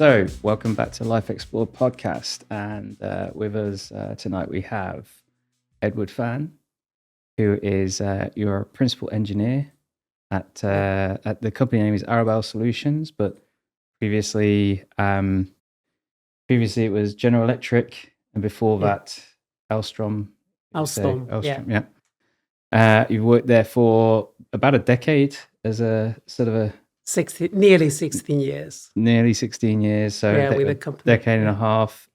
So, welcome back to Life Explored podcast. And with us tonight, we have Edward Fan, who is your principal engineer at the company name is Arabelle Solutions, but previously it was General Electric, and before that, Alstom. Alstom, yeah. You've worked there for about a decade as a sort of a nearly 16 years. Nearly 16 years, so with a company, decade and a half.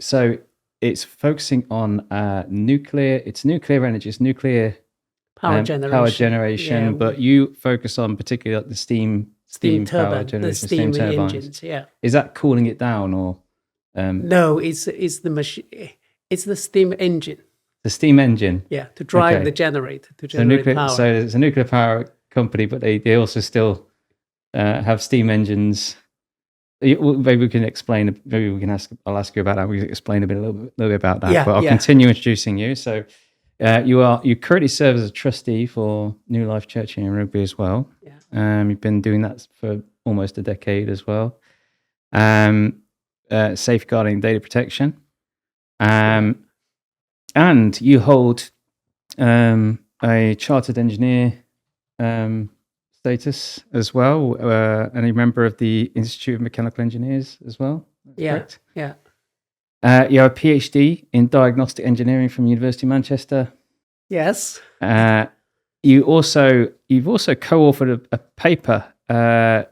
So it's focusing on nuclear. It's nuclear energy. It's nuclear power generation. Yeah, but you focus on particularly like the steam power turbine, generation, the steam turbines. engines. Yeah. Is that cooling it down or? No, it's the machine. It's the steam engine. The steam engine. Yeah, to drive the generator to generate power. So it's a nuclear power company, but they also still have steam engines. Maybe we can explain. Maybe we can ask. I'll ask you about that. We can explain a little bit about that. But I'll continue introducing you. So you currently serve as a trustee for New Life Church here in Rugby as well. Yeah. You've been doing that for almost a decade as well. Safeguarding data protection. And you hold a chartered engineer status as well, and a member of the Institute of Mechanical Engineers as well. Correct? Yeah. You have a PhD in diagnostic engineering from University of Manchester. Yes. You've also co-authored a paper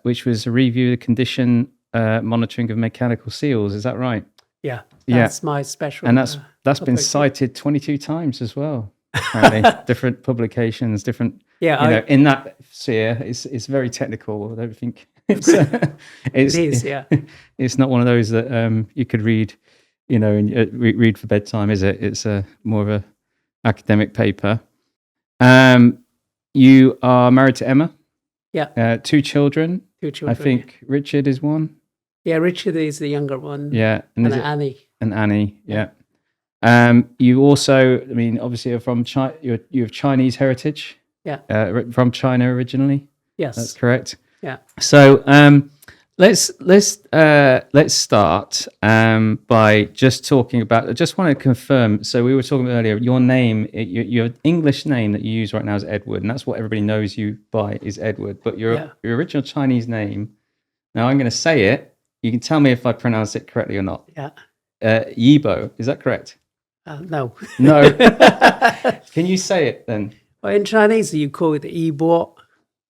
which was a review of the condition monitoring of mechanical seals. Is that right? Yeah. That's my special. And that's been cited 22 times as well. Apparently, different publications, different. Yeah, in that sphere, it's very technical. I don't think it is. Yeah, it's not one of those that you could read, and read for bedtime, is it? It's more of a academic paper. You are married to Emma. Yeah. 2 children. 2 children. I think Richard is one. Yeah, Richard is the younger one. Yeah, and Annie. And Annie. Yeah. You also, obviously you're from China. You have Chinese heritage. Yeah. From China originally. Yes, that's correct. Yeah. So let's start by just talking about. I just want to confirm. So we were talking earlier. Your name, your English name that you use right now is Edward, and that's what everybody knows you by is Edward. But your original Chinese name. Now I'm going to say it. You can tell me if I pronounce it correctly or not. Yeah. Yibo, is that correct? No. No. Can you say it then? Well, in Chinese, you call it Yibo.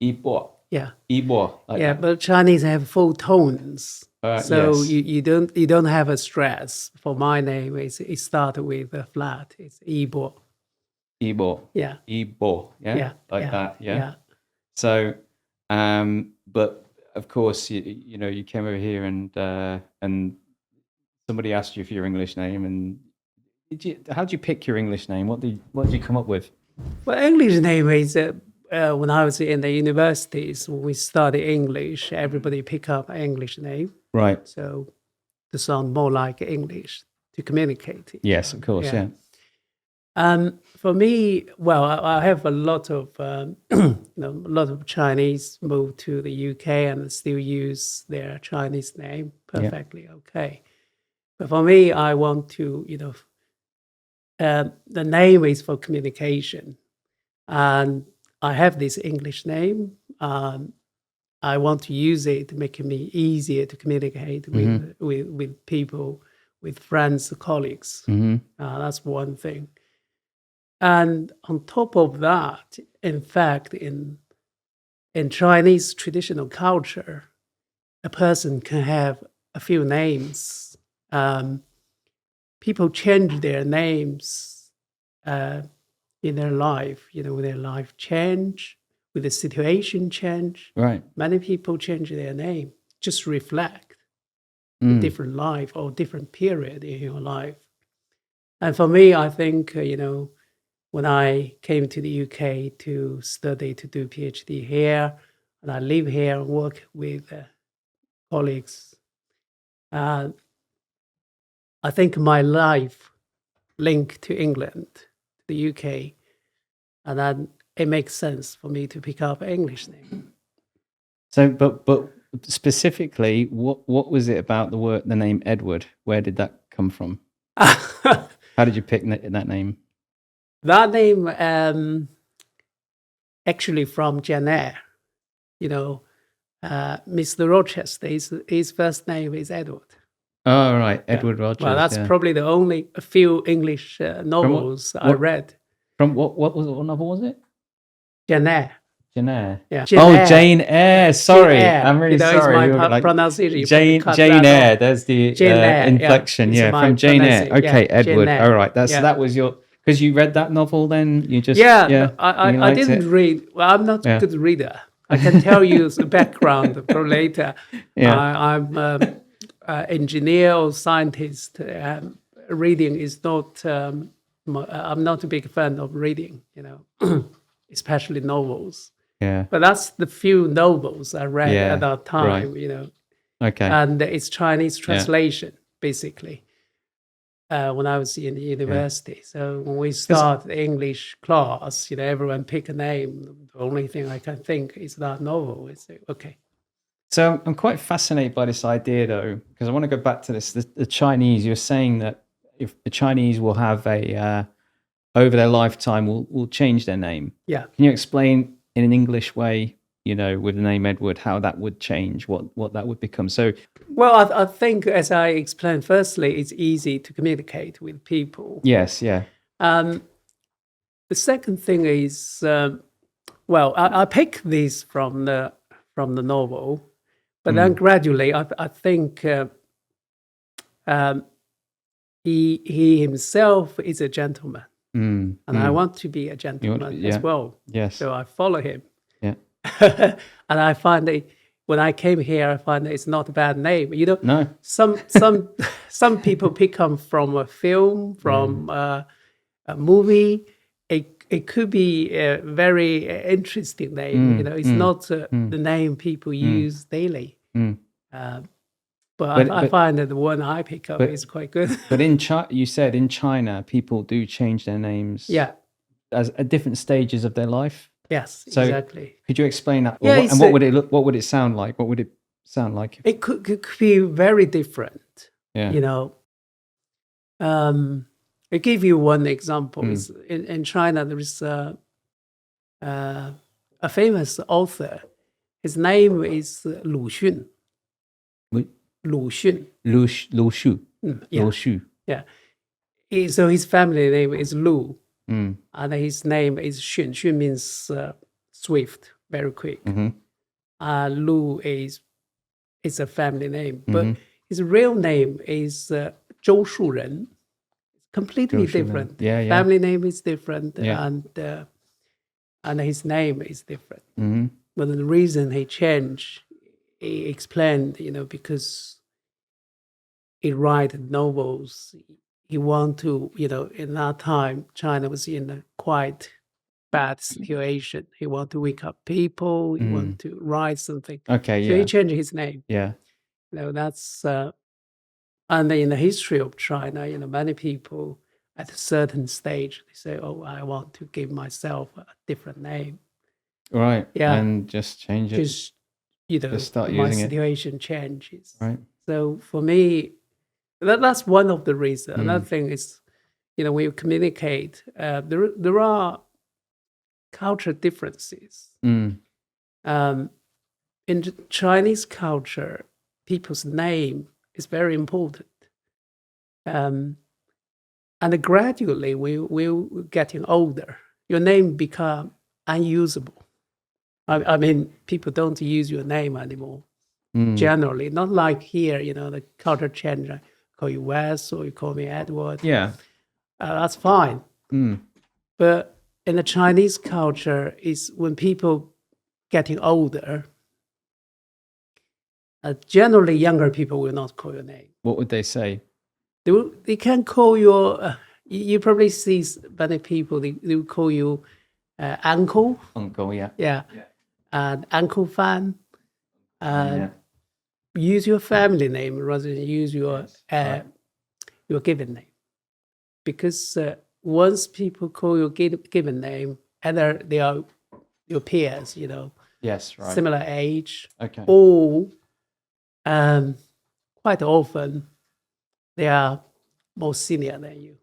Yibo. Yeah. Yibo. But Chinese have full tones. So yes. you don't have a stress. For my name, it starts with a flat. It's Yibo. Yibo. Yeah. Yibo. Yeah. That. Yeah. Yeah. So, but of course, you came over here and somebody asked you for your English name, and how did you pick your English name? What did you come up with? Well, English name is when I was in the universities, when we studied English, everybody pick up English name. Right. So to sound more like English, to communicate. Yes, of course, yeah. For me, well, I have a lot of Chinese moved to the UK and still use their Chinese name perfectly okay. But for me, I want to, the name is for communication, and I have this English name. I want to use it to make me easier to communicate with people, with friends, colleagues. Mm-hmm. That's one thing. And on top of that, in fact, in Chinese traditional culture, a person can have a few names. People change their names in their life, with their life change, with the situation change. Right. Many people change their name, just reflect a different life or different period in your life. And for me, I think, when I came to the UK to study, to do PhD here, and I live here and work with colleagues, I think my life linked to England, to the UK, and then it makes sense for me to pick up English name. So, but specifically, what was it about the name Edward? Where did that come from? How did you pick that name? That name actually from Jane Eyre. Mr. Rochester, his first name is Edward. Oh, right. Edward Rogers. Well, that's probably the only a few English novels I read. From what novel was it? Jane Eyre. Jane Eyre. Yeah. Jane Eyre. Sorry. Jane Eyre. I'm really sorry. It's my pronunciation. Jane Eyre. There's the inflection. Yeah, from Jane Eyre. Okay, Edward. All right. That was your... Because you read that novel then? You just... I didn't read... Well, I'm not a good reader. I can tell you the background for later. I'm an engineer or scientist. Reading is not... I'm not a big fan of reading, especially novels. Yeah. But that's the few novels I read at that time, Okay. And it's Chinese translation, basically, when I was in the university. So when we start the English class, everyone pick a name. The only thing I can think is that novel. It's okay. So I'm quite fascinated by this idea, though, because I want to go back to this. The Chinese, you're saying that if the Chinese will have over their lifetime, will change their name. Yeah. Can you explain in an English way, with the name Edward, how that would change, what that would become? So, well, I think, as I explained, firstly, it's easy to communicate with people. Yes, yeah. The second thing is, I pick these from the novel, but then gradually, I think he himself is a gentleman. And I want to be a gentleman as well. Yes. So I follow him. Yeah. And I find that when I came here, I find that it's not a bad name. No. Some people pick up from a film, from a movie. It could be a very interesting name. It's not the name people use daily. But I find that the one I pick up is quite good. But you said in China, people do change their names. Yeah. At different stages of their life. Yes, so exactly. Could you explain that? Yeah, and what would it look? What would it sound like? What would it sound like? It could be very different. Yeah. I give you one example. In China, there is a famous author. His name is Lu Xun. Lu Xun. Lu Shu. Yeah. Lu Shu. Yeah. So his family name is Lu. And his name is Xun. Xun means swift, very quick. Lu is a family name. But his real name is Zhou Shuren. Completely different. Yeah. Family name is different. Yeah. And his name is different. But the reason he changed, he explained, because he write novels. He want to, in that time, China was in a quite bad situation. He want to wake up people. He want to write something. Okay, So he changed his name. Yeah. That's, and in the history of China, many people at a certain stage, they say, oh, I want to give myself a different name. Right. Yeah. And just change it. Just, start my using situation changes. Right. So for me, that's one of the reasons. Another thing is, when you communicate, there are culture differences. In Chinese culture, people's name is very important. And gradually, we're getting older. Your name become unusable. I mean, people don't use your name anymore. Generally, not like here, the culture change. I call you Wes or you call me Edward. Yeah. That's fine. But in the Chinese culture, is when people getting older, generally younger people will not call your name. What would they say? They can call your, you probably see many people, they will call you uncle. Uncle, yeah. Yeah. And Uncle Fan. Use your family name rather than use your given name, because once people call your given name, either they are your peers, Yes, right. similar age, Okay. or quite often they are more senior than you.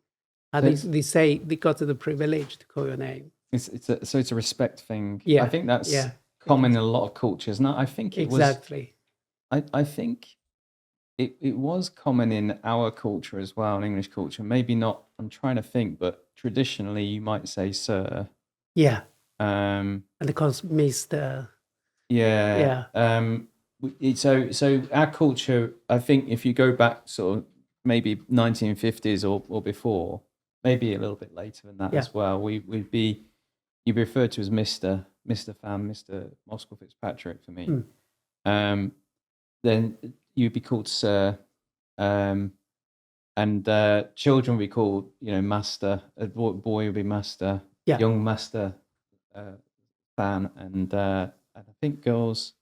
And So they say they got the privilege to call your name. it's a respect thing. I Yeah, think that's yeah, it common is. in a lot of cultures. Now, I think it was. Exactly. I think it was common in our culture as well, in English culture. Maybe not. I'm trying to think, but traditionally, you might say sir. Yeah. Um, And of course, Mr. yeah. Yeah, So our culture, I think, if you go back sort of maybe 1950s or before, maybe a little bit later than that yeah, as well, you'd be referred to as Mr. Fan, Mr. Moscow Fitzpatrick for me. mm, Then you'd be called sir, and children would be called, master. A boy would be master, yeah, young master, fan, and I think girls,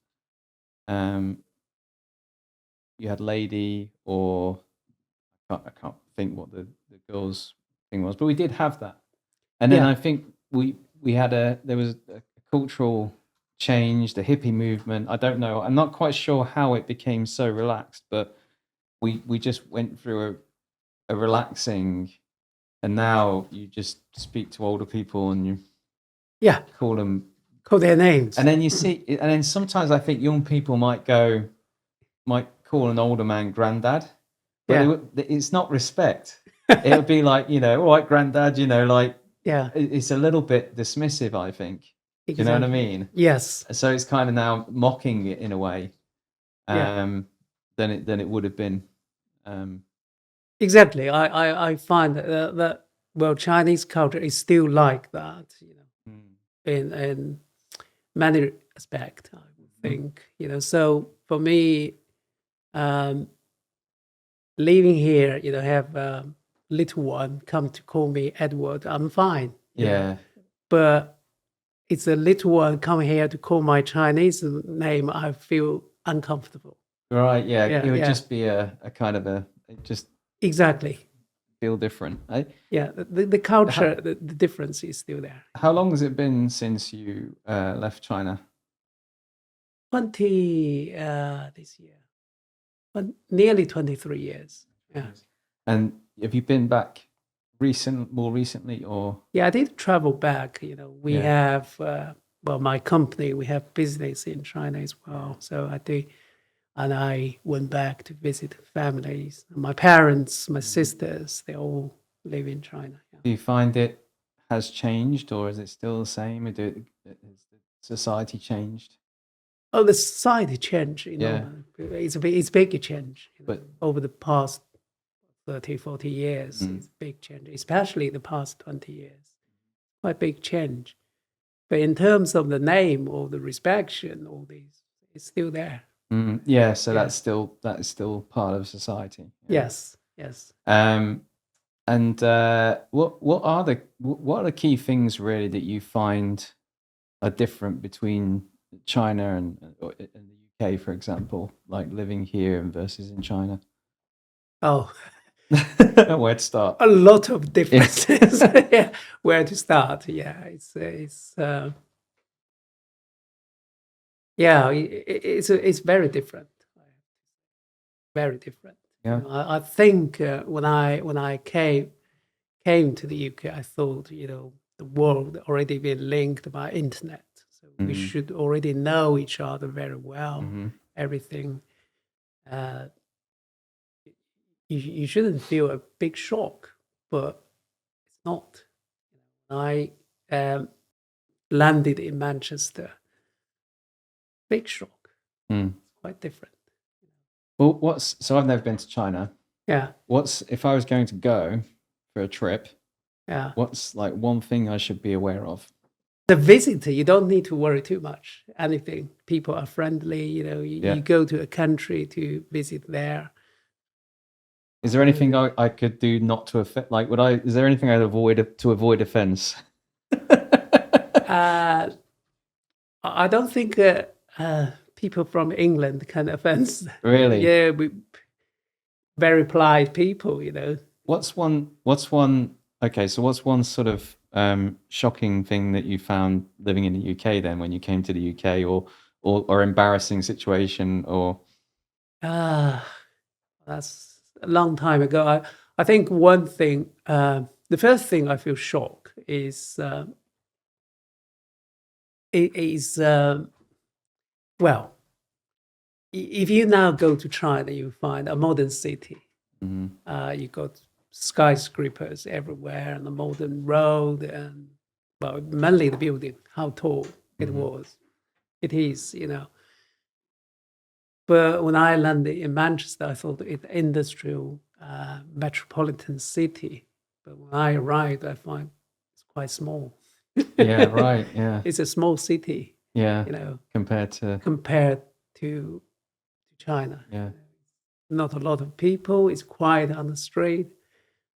um, you had lady, or I can't think what the girls thing was, but we did have that. And then yeah. I think we had there was a cultural change, the hippie movement. I don't know. I'm not quite sure how it became so relaxed, but we just went through a relaxing, and now you just speak to older people and you Yeah, call them, call their names. and then you see, and then sometimes I think young people might call an older man granddad, but Yeah, it's not respect. It would be like, all right, granddad, like yeah, it's a little bit dismissive, I think. Do you know what I exactly. mean? Yes, So it's kind of now mocking it in a way, yeah, than it would have been. Um, exactly. I find that well, Chinese culture is still like that, mm, in many aspects, I would think, So for me, um, living here, have a little one come to call me Edward, I'm fine, yeah. But it's a little one come here to call my Chinese name, I feel uncomfortable. Right, yeah. Yeah, It would yeah, just be a kind of it just exactly. feel different. Yeah, the culture, How, the difference is still there. how long has it been since you left China? 20 this year, but nearly 23 years. Yeah. And have you been back more recently, or? Yeah, I did travel back. We Yeah. have, well, my company, we have business in China as well. So I did, and I went back to visit families. My parents, my sisters, they all live in China. Yeah. Do you find it has changed, or is it still the same? Has the society changed? Oh, the society changed, Yeah, it's a big change, but over the past 30, 40 years. mm, It's a big change, especially the past 20 years. Quite big change. But in terms of the name or the respect and all these, it's still there. yeah. So Yeah. that is still part of society. Yeah. Yes. Yes. Um, and what are the key things really that you find are different between China and the UK, for example, like living here versus in China? Oh, Where to start? a lot of Yeah. differences. Yeah. Where to start? Yeah. Yeah. It's very different. Very different. Yeah. I think when I came to the UK, I thought, the world already been linked by internet. So we Mm, should already know each other very well. mhm, Everything. Uh, you shouldn't feel a big shock, but it's not. I landed in Manchester. Big shock. mm. Quite different. Well, so I've never been to China. Yeah. If I was going to go for a trip, Yeah. what's like one thing I should be aware of? The visitor, you don't need to worry too much. Anything. People are friendly. Yeah. You go to a country to visit there. Is there anything I could do not to offend? Like, is there anything I'd avoid to avoid offense? Uh, I don't think people from England can offend. Really? Yeah, we very polite people. What's one? Okay, so what's one sort of shocking thing that you found living in the UK then when you came to the UK, or embarrassing situation, or Ah, that's a long time ago. I think one thing, the first thing I feel shock is, it is, well, if you now go to China, you find a modern city. You got skyscrapers everywhere and a modern road and, well, mainly the building, how tall it was. It is, But when I landed in Manchester, I thought it's industrial metropolitan city. But when I arrived, I find it's quite small. Yeah, right. Yeah, It's a small city, yeah. you know, Compared to compared to China. yeah, Not a lot of people. It's quiet on the street.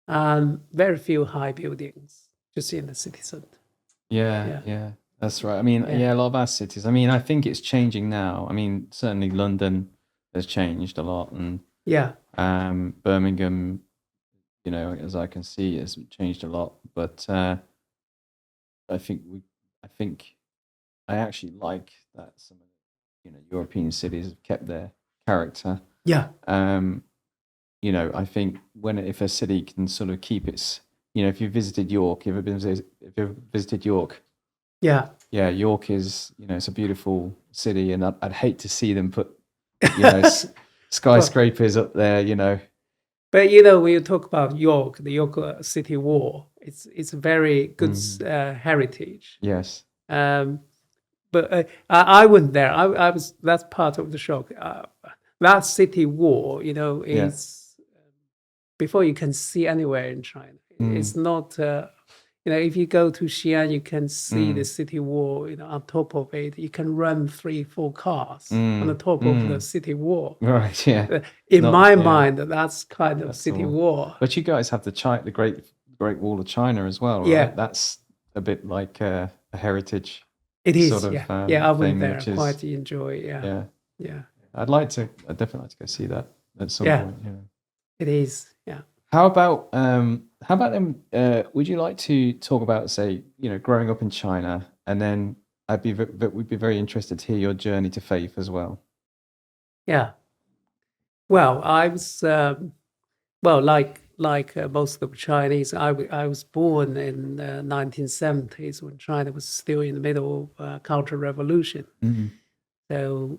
Very few high buildings, just in the city center. yeah, Yeah, yeah. That's right. I mean, yeah, yeah, a lot of our cities. I mean, I think it's changing now. I mean, certainly London has changed a lot, and yeah, Birmingham, as I can see, has changed a lot. But I think I think I actually like that some of European cities have kept their character. yeah, Um, I think if a city can sort of keep its, if you visited York, if you've visited York, yeah. yeah, York is, it's a beautiful city, and I'd hate to see them put, you know, s- Well, skyscrapers up there, but when you talk about York, the York City Wall, it's a very good heritage. Yes. Um, but I went there. I was that's part of the shock. That city wall, Yeah. is before you can see anywhere in China. It's not. If you go to Xi'an, you can see the city wall. On top of it, you can run 3, 4 cars on the top of the city wall. Right. Yeah. In my Yeah. mind, that's kind of That's the city one. wall. But you guys have the Great Wall of China as well, right? Yeah, That's a bit like a heritage it sort is. of Yeah, yeah. I went thing, there. which is Quite enjoy. Yeah, yeah. yeah, I'd definitely like to go see that at some yeah. point. Yeah. It is. Yeah. How about them? Would you like to talk about, say, growing up in China, and then we'd be very interested to hear your journey to faith as well. Yeah. Well, I was like most of the Chinese. I was born in 1970s when China was still in the middle of Cultural Revolution. So,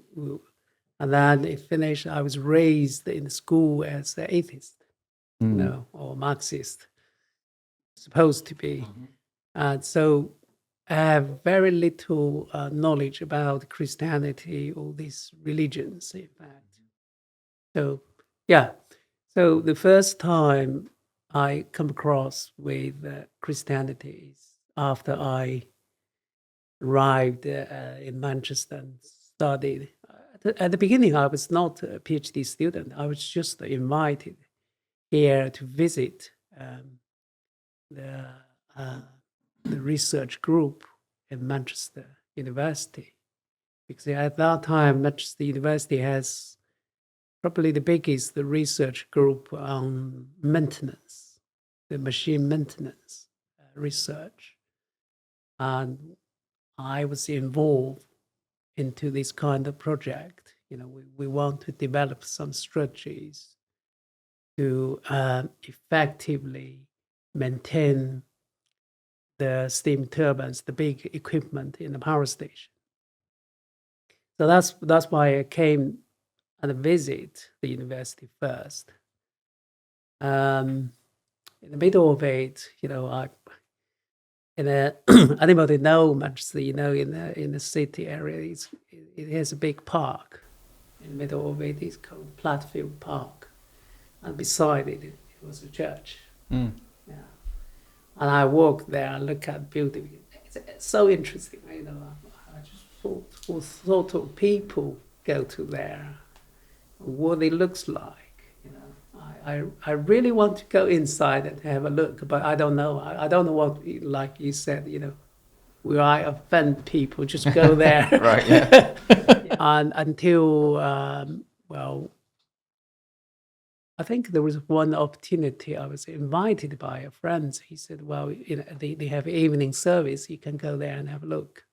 and then it finished. I was raised in school as an atheist, or Marxist, supposed to be. And so I have very little knowledge about Christianity or these religions, in fact. So, yeah. So the first time I come across with Christianity is after I arrived in Manchester and studied. At the beginning, I was not a PhD student. I was just invited here to visit the uh, the research group in Manchester University, because at that time Manchester University has probably the biggest research group on maintenance, the machine maintenance research, and I was involved into this kind of project. We want to develop some strategies to effectively maintain the steam turbines, the big equipment in the power station. So that's why I came and visit the university first. In the middle of it, anybody know Manchester? In the city area, it has a big park. In the middle of it is called Platfield Park, and beside it was a church. Yeah, and I walked there and look at building. It's so interesting. I just thought, what sort of people go to there, what it looks like. I really want to go inside and have a look, but I don't know. I don't know what, like you said, will I offend people? Just go there. Right. Yeah. And until, well, I think there was one opportunity. I was invited by a friend. He said, well, they have evening service. You can go there and have a look.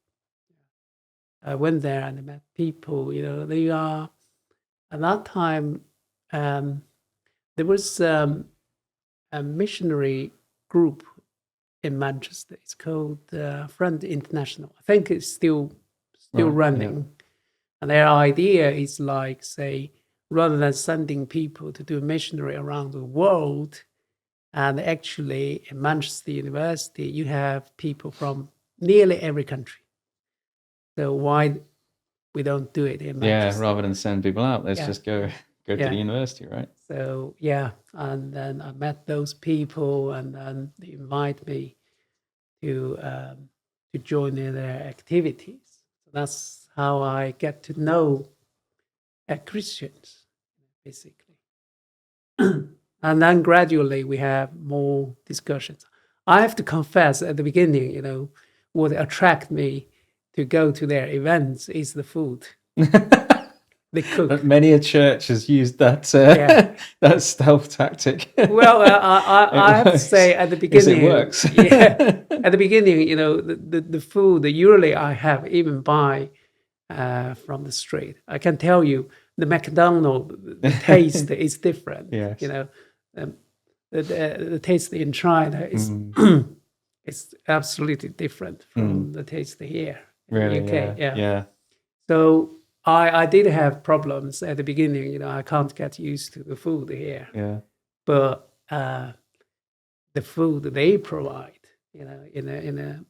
I went there and I met people, they are At that time, there was a missionary group in Manchester. It's called Friend International. I think it's still Right, yeah. running. And their idea is like, say, rather than sending people to do missionary around the world, and actually in Manchester University, you have people from nearly every country. So why we don't do it in Manchester? Yeah, rather than send people out, let's Yeah. just go to Yeah. the university, right? So yeah, and then I met those people, and then they invite me to join in their activities. So that's how I get to know Christians, basically. And then gradually we have more discussions. I have to confess at the beginning, what attracted me to go to their events is the food. They cook. Many a church has used that Yeah. that stealth tactic. Well, I have to say at the Yes, it beginning, works. yeah, at the beginning, the food that usually I have even buy from the street. I can tell you the McDonald's, the taste is different. Yes. The taste in China is it's absolutely different from the taste here in Really, the UK. yeah. So I did have problems at the beginning. I can't get used to the food here. Yeah. But the food they provide, in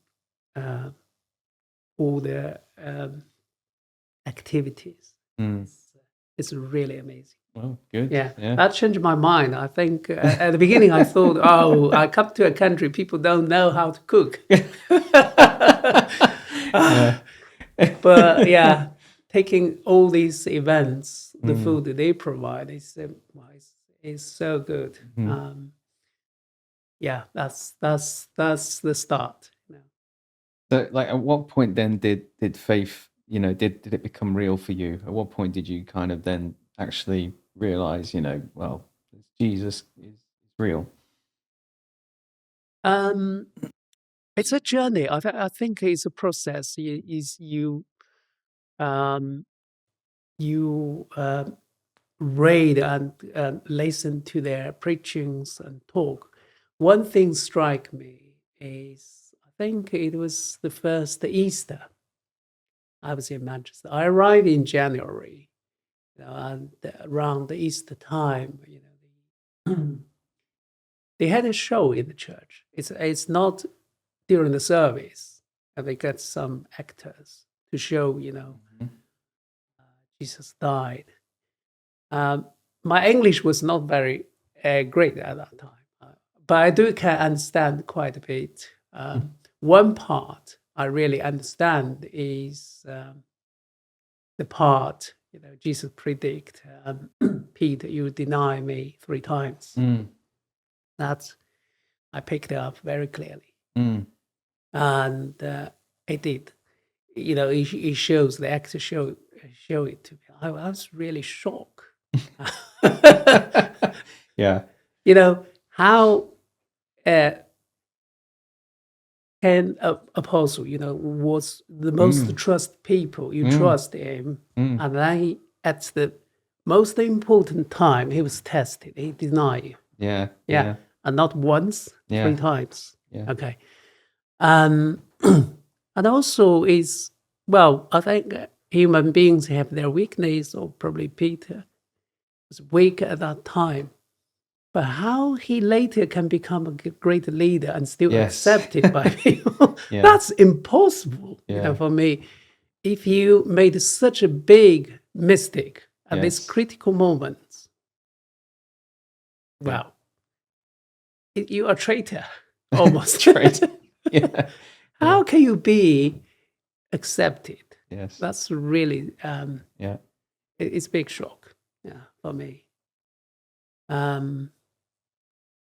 all the activities, it's really amazing. Well, good. Yeah, that changed my mind. I think at the beginning I thought, oh, I come to a country, people don't know how to cook. But yeah, taking all these events, the food that they provide is so good. Yeah, that's the start. So, like, at what point then did faith, did it become real for you? At what point did you kind of then actually realize, well, Jesus is real? It's a journey. I think it's a process. You read and listen to their preachings and talk. One thing strike me is, I think it was the first Easter. I was in Manchester. I arrived in January, and around the Easter time, they had a show in the church. It's not during the service, and they got some actors to show, Jesus died. My English was not very great at that time, but I can understand quite a bit. One part I really understand is the part, Jesus predict, Peter, you deny me 3 times. That's, I picked it up very clearly. And it did. It shows, the actor show it to me. I was really shocked. Yeah. How can a apostle, was the most trust people, you trust him, and then at the most important time, he was tested, he denied you. Yeah. And not once, 3 times. Yeah. Okay. And also is, well, I think human beings have their weakness, or probably Peter was weak at that time. But how he later can become a great leader and still accepted by people, that's impossible, for me. If you made such a big mistake at this critical moment, wow, you are a traitor, almost. Traitor. Yeah. How can you be accepted? Yes. That's really, Yeah. it's a big shock, for me.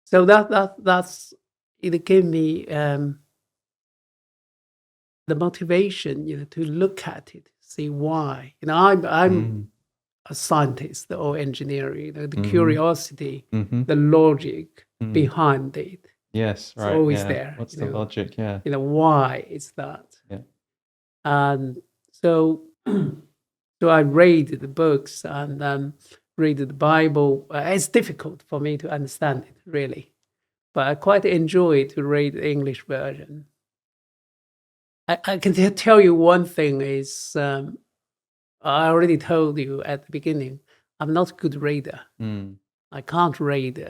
So that's it gave me the motivation, to look at it, see why. I'm a scientist or engineer. The curiosity, the logic behind it. Yes, right. It's always there. What's the logic? Yeah. Why is that? Yeah. And so So I read the books and read the Bible. It's difficult for me to understand it, really. But I quite enjoy to read the English version. I can tell you one thing is, I already told you at the beginning, I'm not a good reader. I can't read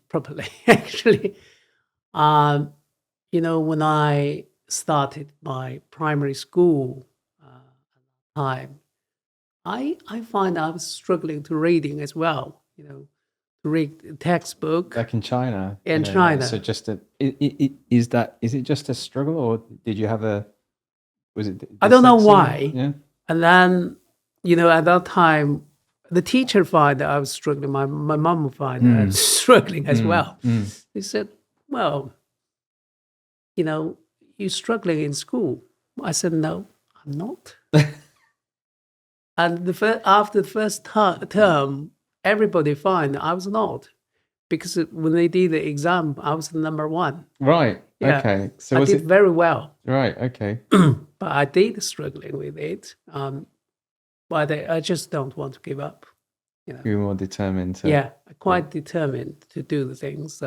properly, actually. When I started my primary school time, I find I was struggling to reading as well, to read the textbook Back in China. in China. So just is it just a struggle, or did you have was it I don't know dyslexia? why. Yeah. And then, at that time, the teacher find that I was struggling. My mom would find that I was struggling as well. They said, well, you're struggling in school. I said, no, I'm not. And after the first term, everybody find I was not. Because when they did the exam, I was the number one. Right. Yeah. Okay. So I was did it very well. right? Okay. But I did struggling with it. But I just don't want to give up. You were more determined to. Yeah, quite determined to do the things.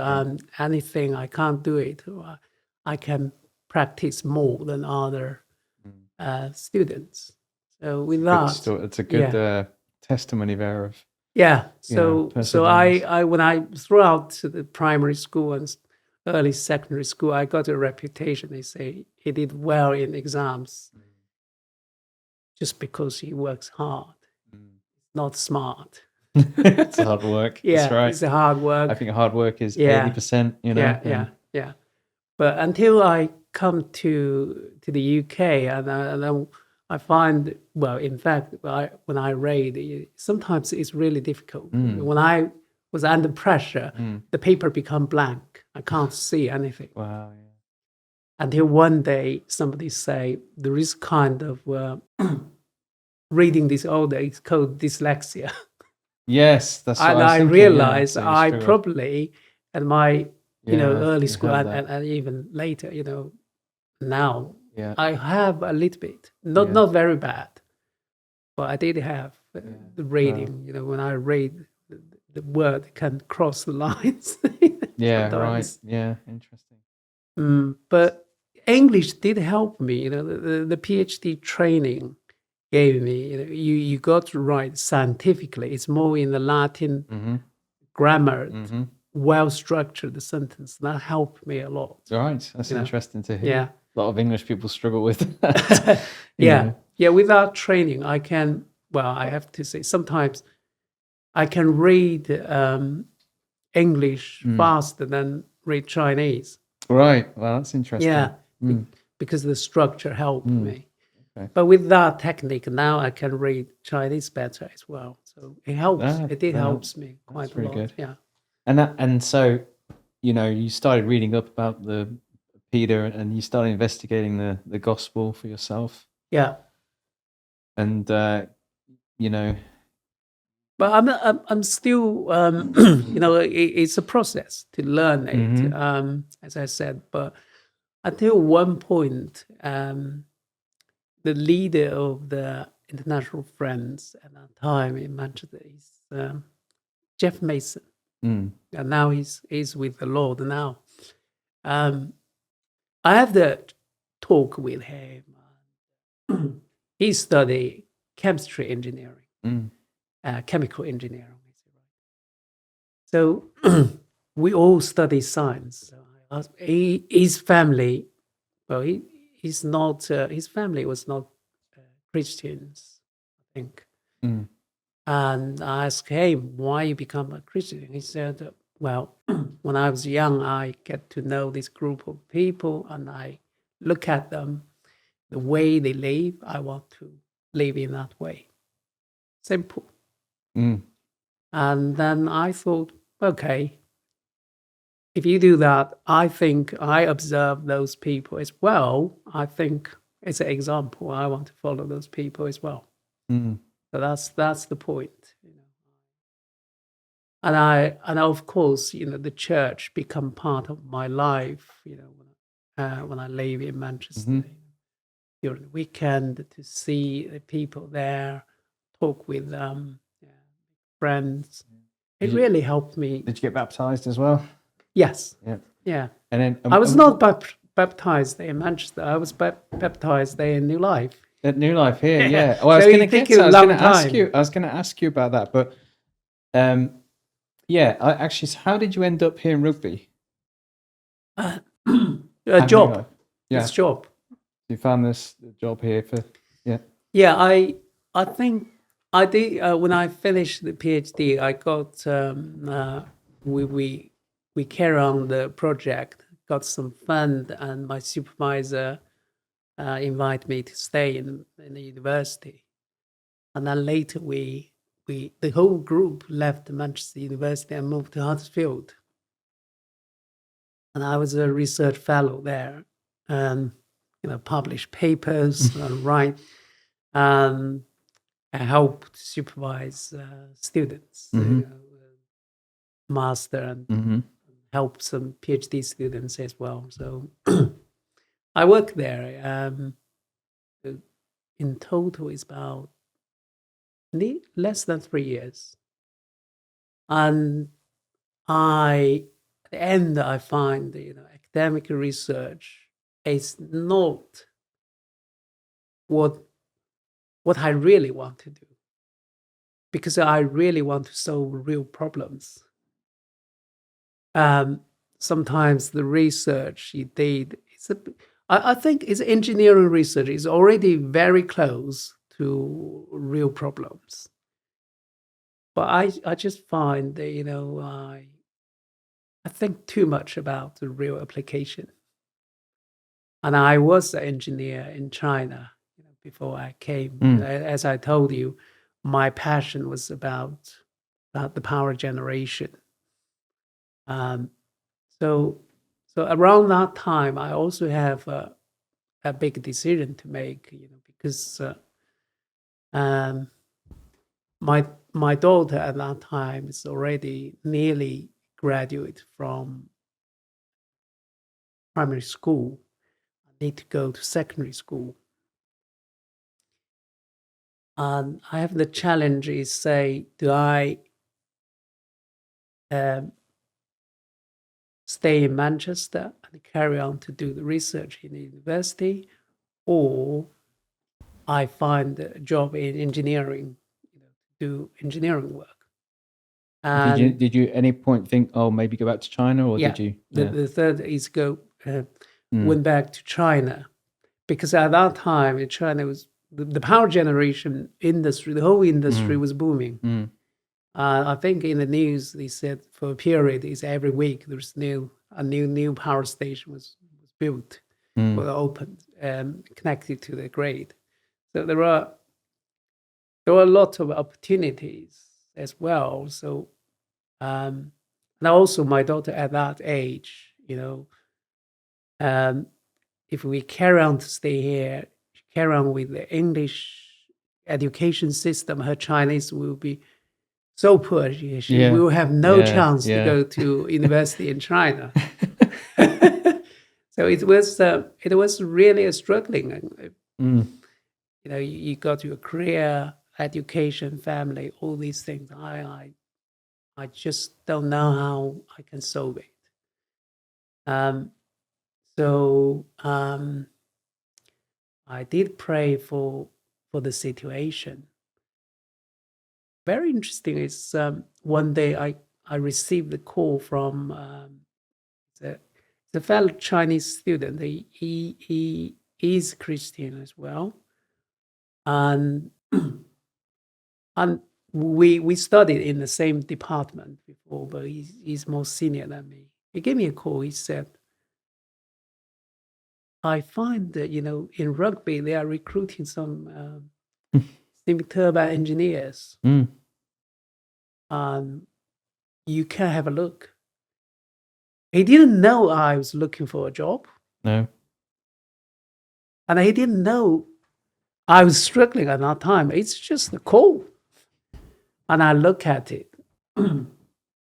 Anything I can't do it, or I can practice more than other students. So with that, It's a good testimony there of yeah. So perseverance. I when I throughout the primary school and early secondary school, I got a reputation. They say he did well in exams just because he works hard, not smart. It's hard work. Yeah, That's right. it's a hard work. I think hard work is Yeah. 80%. Yeah. But until I come to the UK, and then I find, well, in fact, when I read, sometimes it's really difficult. When I was under pressure, the paper become blank. I can't see anything. Wow. Yeah. Until one day, somebody say there is kind of reading disorder. It's called dyslexia. Yes, that's what And I was I thinking. realized So you I struggled. probably at my early you school had and even later, now Yeah. I have a little bit, not very bad, but I did have the reading. When I read, the word can cross the lines. Yeah. Right. sometimes. Yeah. Interesting. But English did help me. The PhD training gave me. You got to write scientifically. It's more in the Latin grammar, well structured sentence. That helped me a lot. Right. That's interesting to hear. Yeah. A lot of English people struggle with that. Yeah. Without training, I can. Well, I have to say, sometimes I can read English faster than read Chinese. Right. Well, that's interesting. Yeah, because the structure helped me. Okay. But with that technique, now I can read Chinese better as well. So it helps. It helps me quite a lot. Good. Yeah. And so, you started reading up about the Peter, and you started investigating the gospel for yourself. Yeah. And But I'm still, it's a process to learn it, as I said. But until one point, the leader of the International Friends at that time in Manchester is Jeff Mason. And now he's with the Lord now. I have the talk with him. He studied chemistry engineering, chemical engineering. So we all study science. So I asked, his family, well, he's not. His family was not Christians, I think. And I asked him, why you become a Christian? He said, well, when I was young, I get to know this group of people and I look at them, the way they live, I want to live in that way. Simple. And then I thought, okay, if you do that, I think I observe those people as well. I think it's an example. I want to follow those people as well. So that's the point. And of course, the church become part of my life. When I live in Manchester, during the weekend to see the people there, talk with friends. It really helped me. Did you get baptized as well? Yes. Yeah. Yeah. And then I was not baptized there in Manchester. I was baptized there in New Life. at New Life here. Yeah. Yeah. Well, I was So going it to took get. you I a was going long to ask time. you. I was going to ask you about that, but yeah. Actually, so how did you end up here in rugby? A At New job. Life? Yeah. It's job. You found this job here for Yeah, I think I did when I finished the PhD. I got we carry on the project, got some fund, and my supervisor invited me to stay in the university. And then later we the whole group left Manchester University and moved to Huddersfield. And I was a research fellow there, and publish papers, write. I help to supervise students, master, and help some PhD students as well. So I work there. In total, it's about less than 3 years. And at the end, I find academic research is not what I really want to do, because I really want to solve real problems. Sometimes the research you did, I think it's engineering research is already very close to real problems. But I just find that, I think too much about the real application. And I was an engineer in China before I came. As I told you, my passion was about the power generation. So around that time, I also have a big decision to make, because my daughter at that time is already nearly graduate from primary school. I need to go to secondary school. And I have the challenge is, say, do I stay in Manchester and carry on to do the research in the university, or I find a job in engineering, do engineering work. And did you at any point think, oh, maybe go back to China, or did you? The third is went back to China, because at that time in China was the power generation industry, the whole industry was booming. I think in the news they said for a period is every week there's a new power station was built or opened connected to the grid. So there are a lot of opportunities as well. So and also my daughter at that age, if we carry on to stay here, carry on with the English education system, her Chinese will be so poor. She will have no chance to go to university in China. So it was really a struggling. You got your career, education, family, all these things. I just don't know how I can solve it. So I did pray for the situation. Very interesting is one day I received a call from the fellow Chinese student. He is Christian as well, and we studied in the same department before, but he's more senior than me. He gave me a call. He said, I find that in rugby they are recruiting some steam turbine engineers. You can have a look. He didn't know I was looking for a job. No. And he didn't know I was struggling at that time. It's just a call. And I look at it. And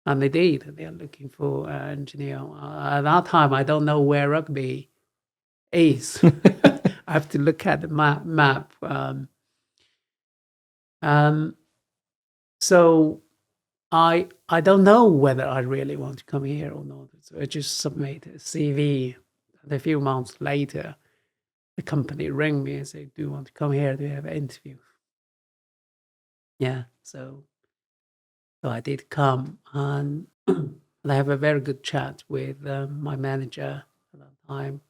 they did. They are looking for an engineer. At that time, I don't know where rugby is. I have to look at the map. So I don't know whether I really want to come here or not. So I just submit a CV. And a few months later, the company rang me and said, "Do you want to come here to have an interview?" Yeah, so I did come, and I have a very good chat with my manager at that time.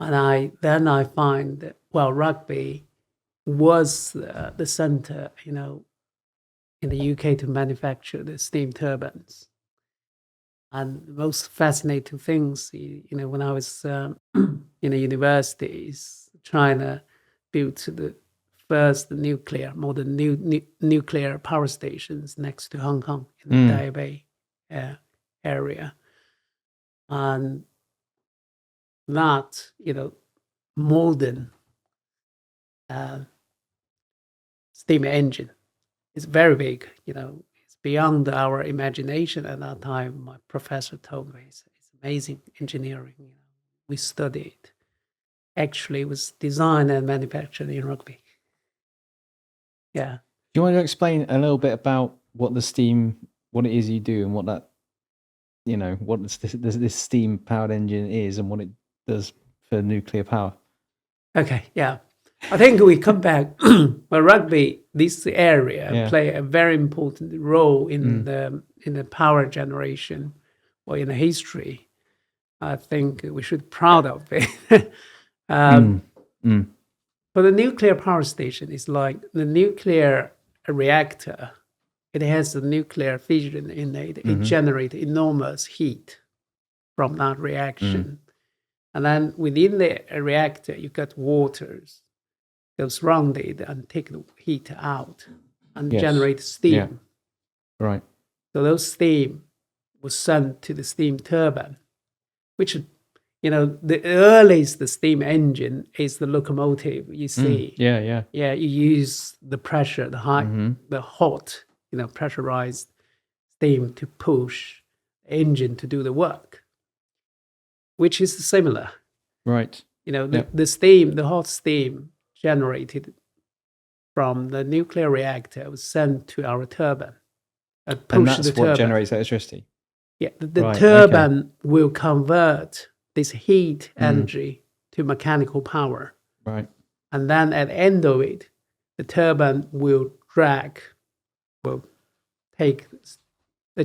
And I find that, well, rugby was the center, in the UK to manufacture the steam turbines. And the most fascinating things, when I was in the universities, China built the first modern nuclear power stations next to Hong Kong in the Taipei area. And that, modern steam engine is very big, it's beyond our imagination at that time. My professor told me it's amazing engineering. We studied. Actually, it was designed and manufactured in Rugby. Yeah. Do you want to explain a little bit about what it is you do, and what that, what this steam powered engine is, and what it does for nuclear power? Okay, yeah. I think we come back. Well, rugby, this area play a very important role in the power generation, or in the history. I think we should be proud of it. For the nuclear power station, it's like the nuclear reactor. It has the nuclear fission in it. It generates enormous heat from that reaction. And then within the reactor, you got waters goes around it and take the heat out and generate steam. Yeah. Right. So those steam was sent to the steam turbine, which, the earliest steam engine is the locomotive you see. Yeah. Yeah, you use the pressure, the hot, pressurized steam to push the engine to do the work, which is similar. Right. The steam, the hot steam generated from the nuclear reactor was sent to our turbine. And that's what generates electricity? Yeah, the turbine will convert this heat energy to mechanical power. Right. And then at the end of it, the turbine will take the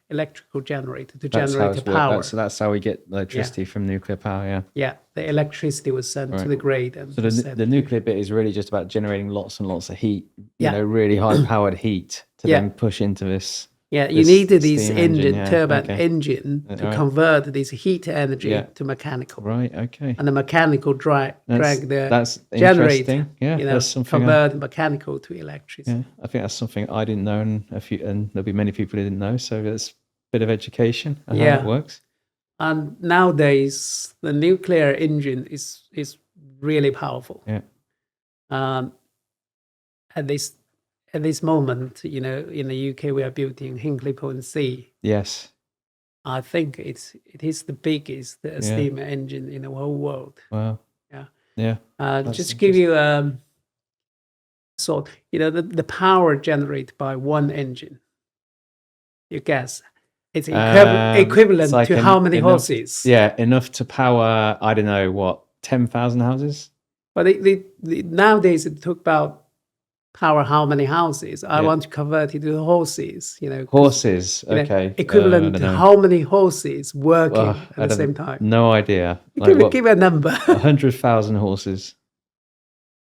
electrical generator to generate the power. So that's how we get electricity from nuclear power, yeah. Yeah, the electricity was sent to the grid. And so the nuclear bit is really just about generating lots and lots of heat, really high-powered heat to then push into this. Yeah, you needed this turbine engine to convert this heat energy to mechanical. Right, okay. And the mechanical drag that's generator, that's something convert mechanical to electricity. Yeah, I think that's something I didn't know, and there'll be many people who didn't know, so that's a bit of education on how it works. And nowadays, the nuclear engine is really powerful. Yeah. At this moment, in the UK, we are building Hinkley Point C. Yes. I think it is the biggest steam engine in the whole world. Wow. Yeah. Yeah. Just to give you the power generated by one engine. You guess it's equivalent to how many horses? Yeah, enough to power, I don't know, what, 10,000 houses? But nowadays it took about power how many houses? I want to convert it to horses. Horses, okay. Equivalent to how many horses working at the same time? No idea. Give a number. 100,000 horses.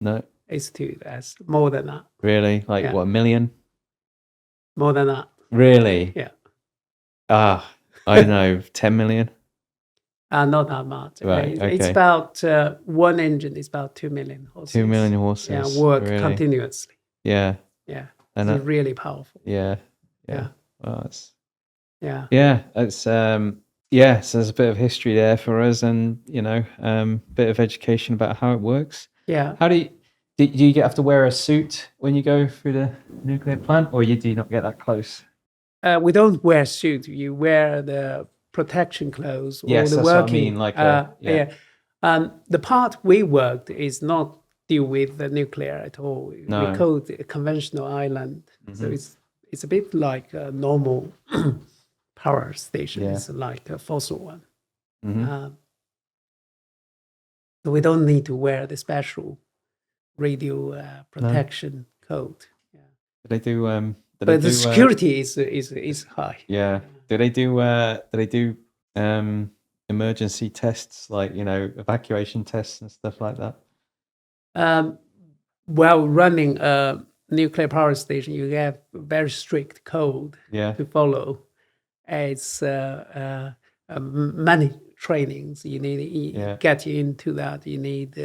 No. It's that's more than that. Really? What, 1 million? More than that. Really? Yeah. I don't know, 10 million? Not that much. Right, okay. It's about one engine is about 2 million horses. 2 million horses. Yeah, work continuously. Yeah. Yeah. And it's really powerful. Yeah. Well, it's so there's a bit of history there for us, and bit of education about how it works. Yeah. How do you have to wear a suit when you go through the nuclear plant, or do you not get that close? We don't wear suits. You wear the protection clothes. Yes, or the that's working, what I mean. The part we worked is not deal with the nuclear at all. No. We call it a conventional island. So it's a bit like a normal power station. Yeah. It's like a fossil one. So we don't need to wear the special radio protection coat. Yeah. Do they do? But the security is high. Yeah. Do they do emergency tests, like, evacuation tests and stuff like that? While running a nuclear power station, you have very strict code to follow. It's many trainings you need. Get you into that. You need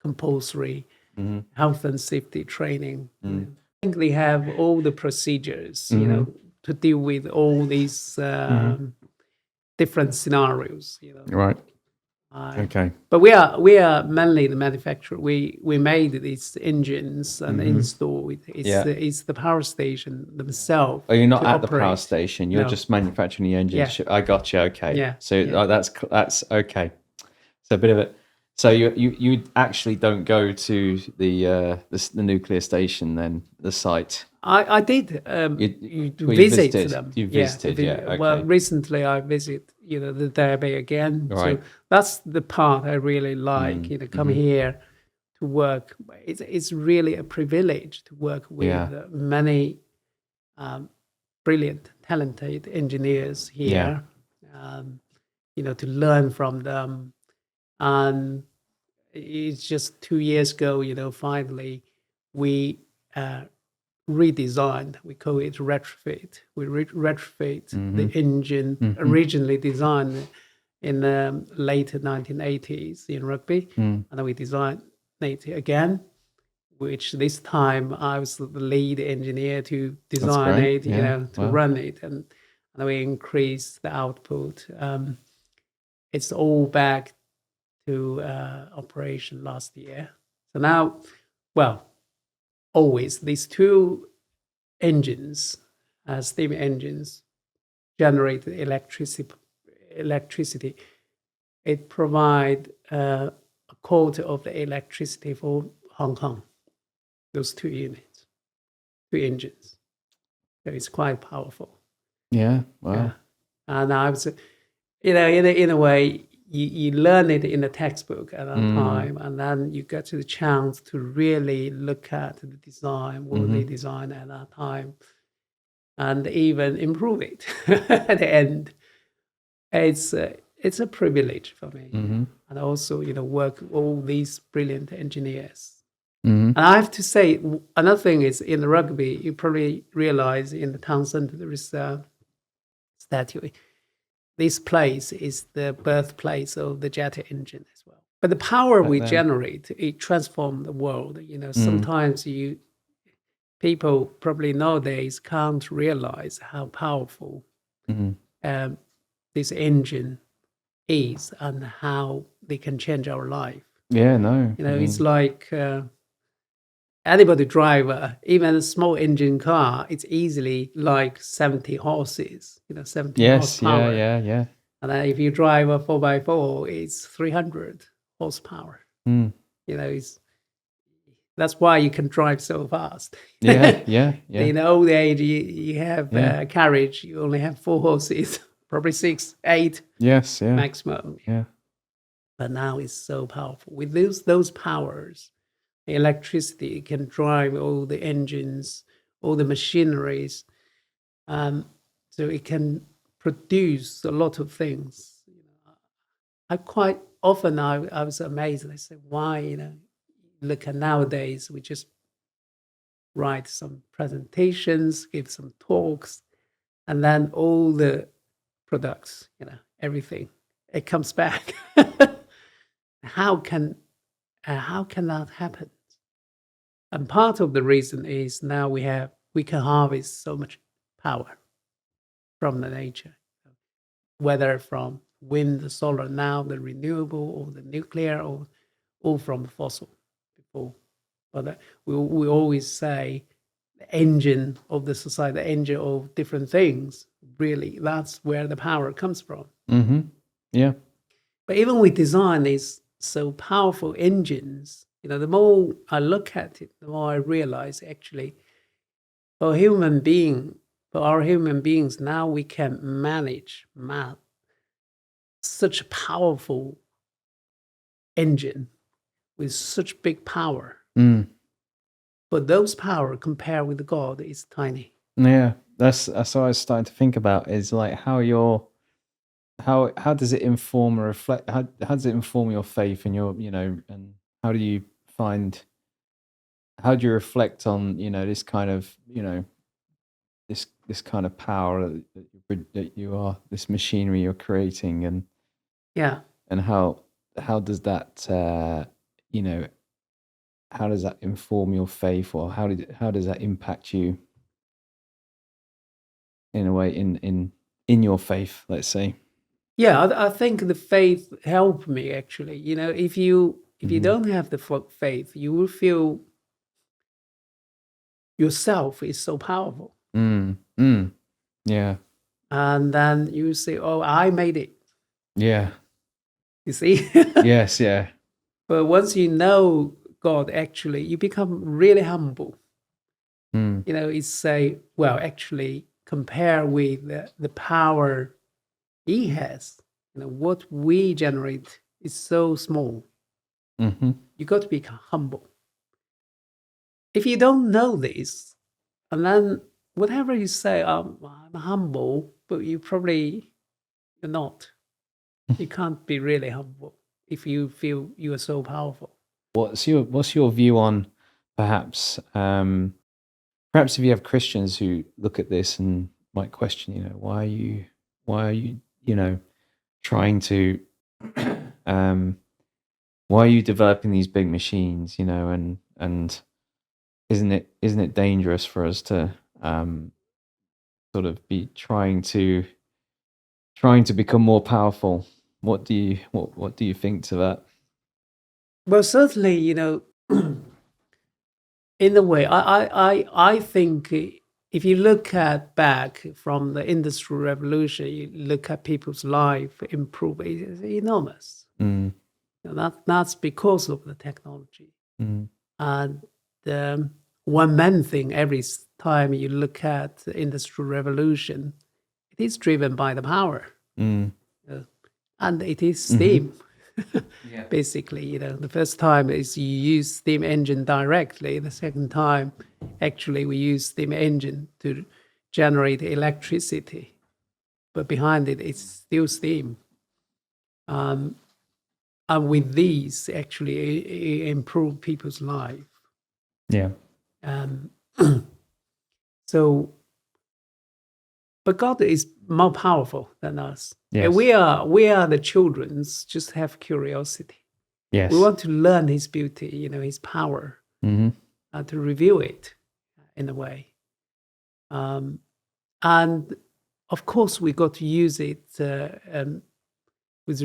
compulsory health and safety training. I think they have all the procedures, to deal with all these different scenarios. Right. Okay. But we are mainly the manufacturer. We made these engines and install it. It's the power station themselves. Oh, you're not at the power station. You're just manufacturing the engines. Yeah. I got you. Okay. Yeah. So that's okay. So a bit of it. So you actually don't go to the nuclear station then, the site. I did You visit them. You visited, okay. Well, recently I visit the Derby again. Right. So that's the part I really like. Come here to work. It's really a privilege to work with many brilliant, talented engineers here. To learn from them. And it's just 2 years ago, finally, we redesigned. We call it retrofit. We retrofit the engine originally designed in the late 1980s in Rugby. And then we designed it again, which this time I was the lead engineer to design it, to run it. And then we increased the output. It's all back to operation last year. So now, always these two engines, steam engines, generate electricity. It provide a quarter of the electricity for Hong Kong. Those two units, two engines. So it's quite powerful. Yeah. Wow. Yeah. And I was, in a way, you learn it in the textbook at that time, and then you get to the chance to really look at the design, what they designed at that time, and even improve it at the end. It's a privilege for me, and also work with all these brilliant engineers. And I have to say, another thing is in the Rugby, you probably realize in the town centre there is a statue. This place is the birthplace of the jet engine as well. But the power we generate, it transforms the world. Sometimes people probably nowadays can't realize how powerful this engine is and how they can change our life. Yeah, no. It's like anybody driver, even a small engine car, it's easily like 70 horses, 70 horsepower. Yeah. And then if you drive a 4x4, it's 300 horsepower. That's why you can drive so fast. Yeah. In the old age, you have a carriage, you only have 4 horses, probably 6, 8 maximum. Yeah. But now it's so powerful. With those powers, the electricity can drive all the engines, all the machineries. So it can produce a lot of things. I quite often I was amazed. I said, why, look at nowadays, we just write some presentations, give some talks, and then all the products, everything, it comes back. How can that happen? And part of the reason is now we can harvest so much power from the nature, whether from wind, solar, now the renewable or the nuclear, or from fossil before. But we always say the engine of the society, the engine of different things, really, that's where the power comes from. Yeah. But even we design these so powerful engines, the more I look at it, the more I realize actually for our human beings, now we can manage math, such a powerful engine with such big power. Mm. But those power compared with God is tiny. Yeah, that's what I was starting to think about. Is like how does it inform or reflect? How does it inform your faith and your and how do you find how do you reflect on this kind of this kind of power that you are, this machinery you're creating, and Yeah. how does that you know how does that inform your faith, or how does that impact you in a way in your faith, let's say? Yeah, I think the faith helped me actually. If you Hmm. don't have the faith, you will feel yourself is so powerful. Yeah. And then you say, oh, I made it. Yeah. You see? Yes. Yeah. But once you know God, actually, you become really humble. Mm. It's say, well, actually, compare with the power He has. What we generate is so small. Mm-hmm. You got to be humble. If you don't know this, and then whatever you say, I'm humble, but you're not. You can't be really humble if you feel you are so powerful. What's your view on perhaps perhaps if you have Christians who look at this and might question, why are you trying to um why are you developing these big machines, and isn't it dangerous for us to sort of be trying to become more powerful? What do you think to that? Well, certainly, in a way, I think if you look at back from the Industrial Revolution, you look at people's life improve, it's enormous. Mm, That's because of the technology. mm, And one main thing, every time you look at the Industrial Revolution, it is driven by the power. mm. And it is Mm-hmm. steam. Yeah. Basically, the first time is you use steam engine directly. The second time, actually, we use steam engine to generate electricity. But behind it, it's still steam. And with these, actually, it improve people's life. Yeah. Um, so, but God is more powerful than us. Yes. And we are the children's. Just have curiosity. Yes. We want to learn His beauty, His power, Mm-hmm. to reveal it in a way. And of course, we got to use it with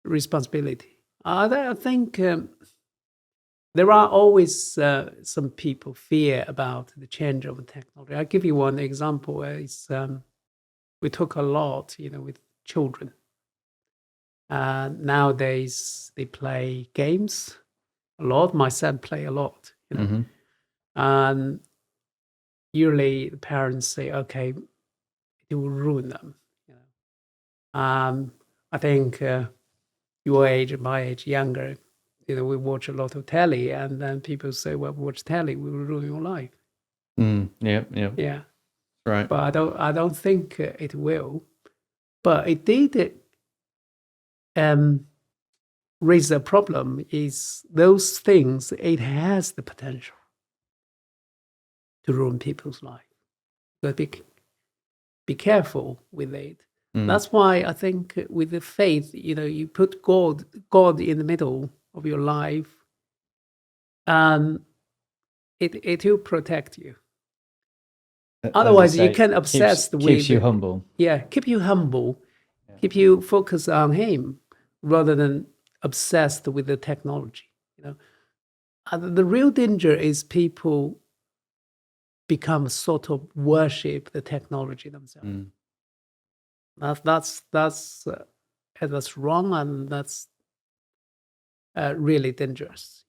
responsibility. I think there are always some people fear about the change of the technology. I'll give you one example. We talk a lot, with children. Nowadays, they play games a lot. My son play a lot, Mm-hmm. and usually the parents say, "Okay, it will ruin them." I think your age and my age, younger, we watch a lot of telly, and then people say, "Well, watch telly will ruin your life." Yeah. Yeah. Yeah, Right. but I don't think it will. But it did raise a problem. Is those things? It has the potential to ruin people's life. But be careful with it. That's why I think with the faith, you put God in the middle of your life, and it will protect you. As I Otherwise, you say, can obsessed keeps you with, humble. yeah, keep you humble, keep you focused on Him rather than obsessed with the technology. The real danger is people become sort of worship the technology themselves. Mm. That's wrong, and that's really dangerous.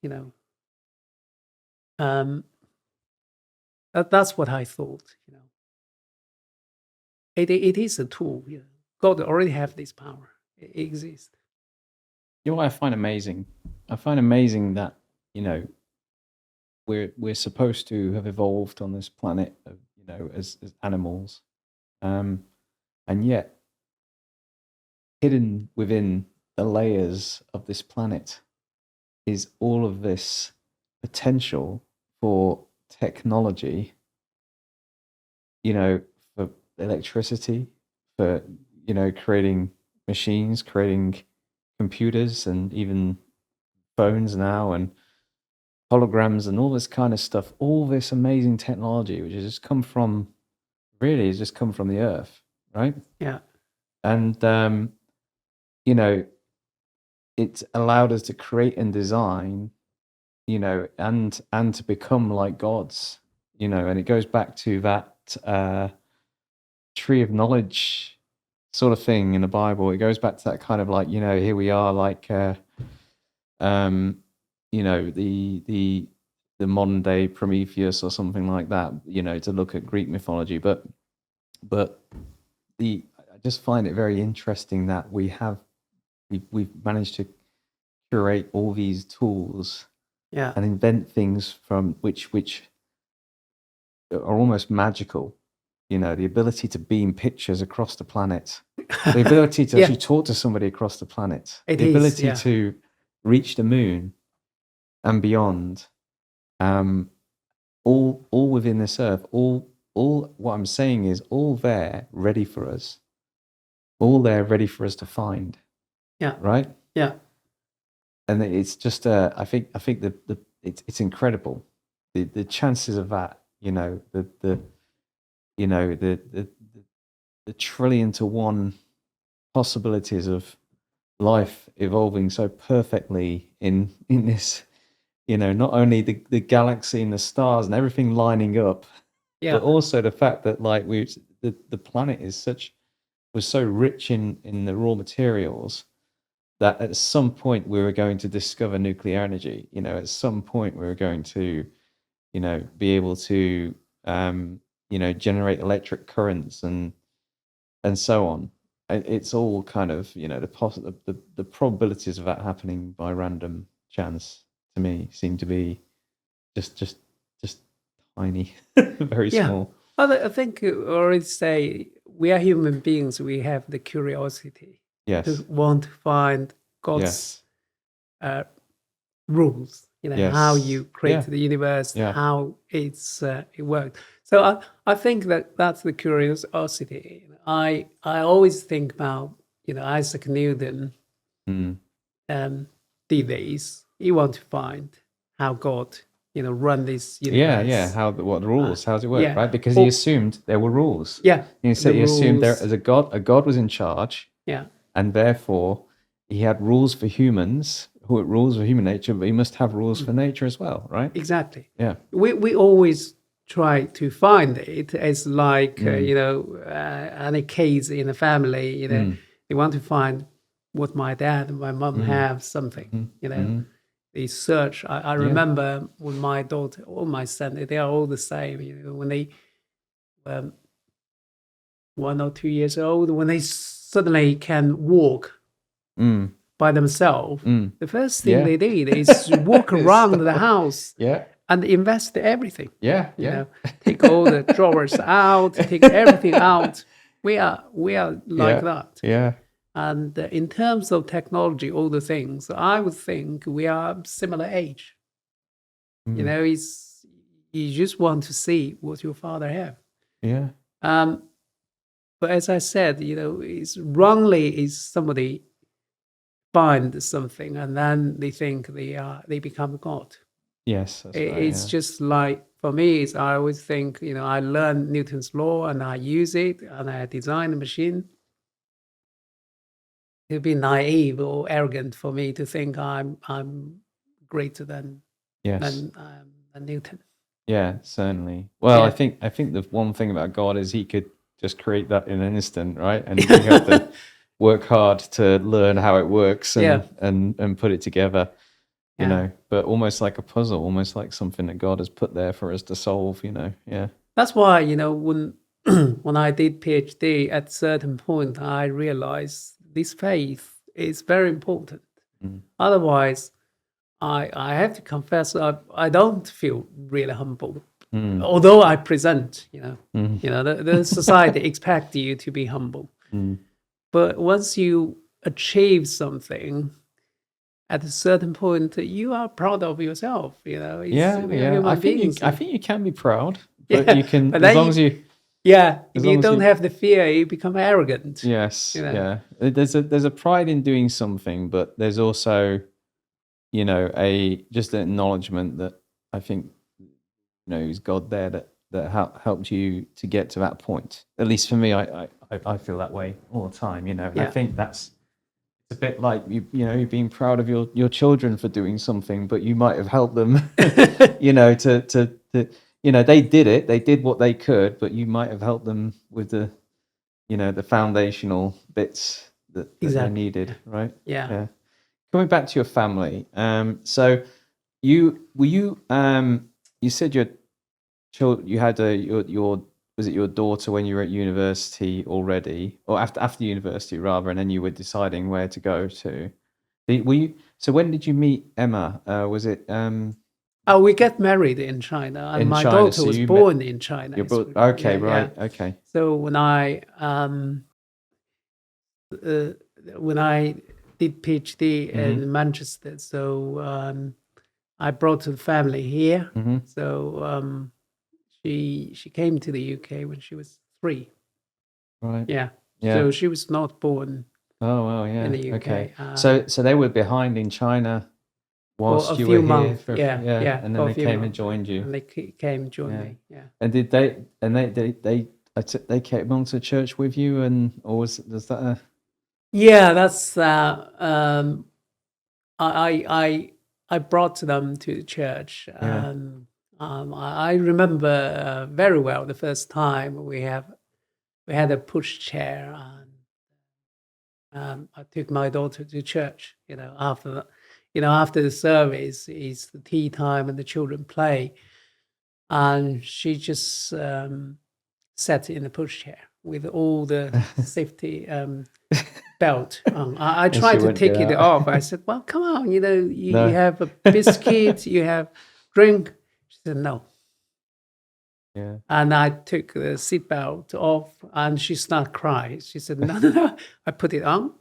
Um, that's what I thought. It is a tool. God already have this power. It exists. You know what I find amazing? I find amazing that, you know, we're supposed to have evolved on this planet, as animals, and yet hidden within the layers of this planet is all of this potential for technology, for electricity, for, creating machines, creating computers, and even phones now, and holograms, and all this kind of stuff. All this amazing technology, which has just come from, really, has just come from the earth, right? Yeah. And, you know, it's allowed us to create and design, and to become like gods, and it goes back to that tree of knowledge sort of thing in the Bible. It goes back to that kind of like, here we are, like, the modern day Prometheus or something like that, to look at Greek mythology. But I just find it very interesting that we've managed to curate all these tools Yeah. and invent things from which are almost magical. The ability to beam pictures across the planet, the ability to Yeah. actually talk to somebody across the planet, It the is, ability yeah. to reach the moon and beyond, all within this earth, all what I'm saying is all there ready for us, all there ready for us to find. Yeah. Right? Yeah. And it's just I think it's incredible, the chances of that, the trillion to one possibilities of life evolving so perfectly in this, not only the galaxy and the stars and everything lining up, Yeah. but also the fact that, like, the planet was so rich in the raw materials that at some point we were going to discover nuclear energy. At some point we were going to, be able to, generate electric currents and so on. It's all kind of, the probabilities of that happening by random chance, to me, seem to be just tiny, very Yeah. small. Well, I think you already say we are human beings. We have the curiosity Yes. to want to find God's Yes. rules. How Yes. you create Yeah. the universe, Yeah. how it works. So I think that's the curiosity. I always think about Isaac Newton Mm. did this. He want to find how God run this Yeah, universe. yeah. What the rules? How does it work? yeah. Right? Because he assumed there were rules. Yeah, He said the he assumed there rules. as a god was in charge, Yeah, and therefore he had rules for humans, rules for human nature, but he must have rules for nature as well, right? exactly. Yeah. We always try to find it as like any case in a family. They want to find what my dad and my mom have something. They search. I remember when my daughter or my son, they are all the same. When they 1 or 2 years old, when they suddenly can walk by themselves, the first thing Yeah. they did is walk around the house Yeah. and invest everything. Yeah. You Yeah. know, take all the drawers out, take everything out. We are like Yeah. that. Yeah. And in terms of technology, all the things, I would think we are similar age. It's you just want to see what your father have. Yeah. But as I said, it's wrongly is somebody find something and then they think they become God. Yes, that's right. It's just like for me, I always think I learned Newton's law and I use it and I design a machine. It'd be naive or arrogant for me to think I'm greater than Yes. than Newton. Yeah, certainly. Well, Yeah. I think the one thing about God is he could just create that in an instant, right? And you have to work hard to learn how it works and Yeah. and put it together. you know, but almost like a puzzle, almost like something that God has put there for us to solve, you know. Yeah. That's why, when when I did PhD, at a certain point, I realized this faith is very important. Otherwise, I have to confess, I don't feel really humble. Although I present, the society expects you to be humble. But once you achieve something, at a certain point, you are proud of yourself. It's, Yeah, we are yeah. human beings. I think you can be proud, but you can, but as then long as you, if as you long as don't you, have the fear, you become arrogant. yes, You know. yeah. There's a pride in doing something, but there's also, just an acknowledgement that I think, is God there that helped you to get to that point. At least for me, I feel that way all the time, And I think it's a bit like you're being proud of your children for doing something, but you might have helped them, they did it, they did what they could, but you might have helped them with the foundational bits that they Exactly. needed, right? Yeah. Coming back to your family, so you said you had your was it your daughter when you were at university already, or after university rather, and then you were deciding where to go to? So when did you meet Emma? Was it We get married in China, and in my China? daughter So was you met born in China. your brother? Yeah, Okay, right, yeah. okay. So when I did PhD in Manchester, so I brought the family here. So she came to the UK when she was 3. Right. Yeah. Yeah. So she was not born Oh well, yeah. in the UK. Okay. So they were behind in China For whilst a you few were here months. for Yeah. and For then a they few came and months. joined you. And they came and joined Yeah. me. Yeah. And they came onto church with you, or was that a Yeah, that's I brought them to the church. yeah. I remember very well the first time we had a push chair, and I took my daughter to church. After the service is the tea time and the children play, and she just sat in the pushchair with all the safety belt on. I And she tried to wouldn't get take it out. off. I said, "Well, come on, you No. have a biscuit, you have drink." She said, "No." Yeah. And I took the seatbelt off, and she started crying. She said, "No, no, no." I put it on.